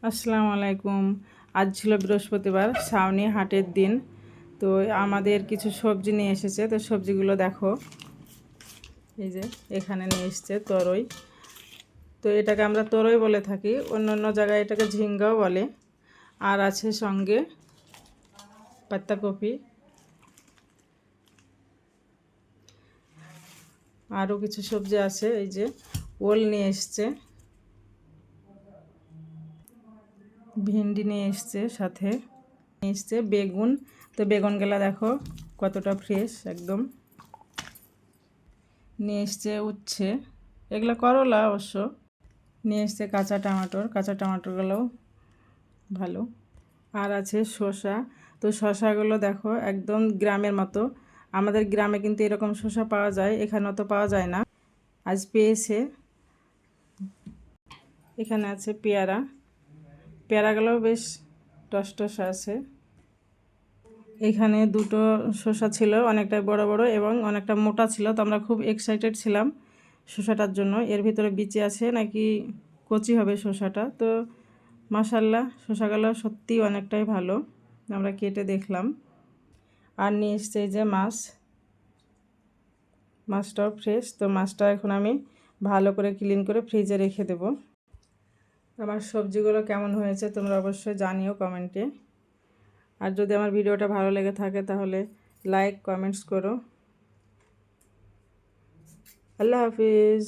আসসালামু আলাইকুম। আজ ছিল বৃহস্পতিবার, সাওনি হাটের দিন। তো আমাদের কিছু সবজি নিয়ে এসেছে, তো সবজিগুলো দেখো। এই যে এখানে নিয়ে এসছে তরই। তো এটাকে আমরা তরই বলে থাকি, অন্য অন্য জায়গায় এটাকে ঝিঙ্গাও বলে। আর আছে সঙ্গে পাত্তাকপি, আরও কিছু সবজি আছে। এই যে ওল নিয়ে এসছে, ভিন্ডি নিয়ে এসছে, সাথে নিয়ে এসছে বেগুন। তো বেগুনগুলা দেখো কতটা ফ্রেশ একদম। নিয়ে এসছে উচ্ছে, এগুলো করলা অবশ্য। নিয়ে এসছে কাঁচা টমাটোরগুলোও ভালো। আর আছে শসা। তো শসাগুলো দেখো একদম গ্রামের মতো। আমাদের গ্রামে কিন্তু এরকম শসা পাওয়া যায়, এখানেও তো পাওয়া যায় না, আজ পেয়েছে। এখানে আছে পেয়ারা, পেয়ারাগুলোও বেশ টসটসা আছে। এখানে দুটো শসা ছিল, অনেকটা বড় বড় এবং অনেকটা মোটা ছিল। তো আমরা খুব এক্সাইটেড ছিলাম শসাটার জন্য। এর ভিতরে বিচি আছে নাকি কচি হবে শসাটা। তো মাশাল্লাহ শসাগুলো সত্যিই অনেকটাই ভালো। আমরা কেটে দেখলাম। আর নিয়ে এসছে এই যে মাছটাও ফ্রেশ। তো মাছটা এখন আমি ভালো করে ক্লিন করে ফ্রিজে রেখে দেব। আমার সবজিগুলো কেমন হয়েছে তোমরা অবশ্যই জানিও কমেন্টে। আর যদি আমার ভিডিওটা ভালো লেগে থাকে তাহলে লাইক কমেন্টস করো। আল্লাহ হাফিজ।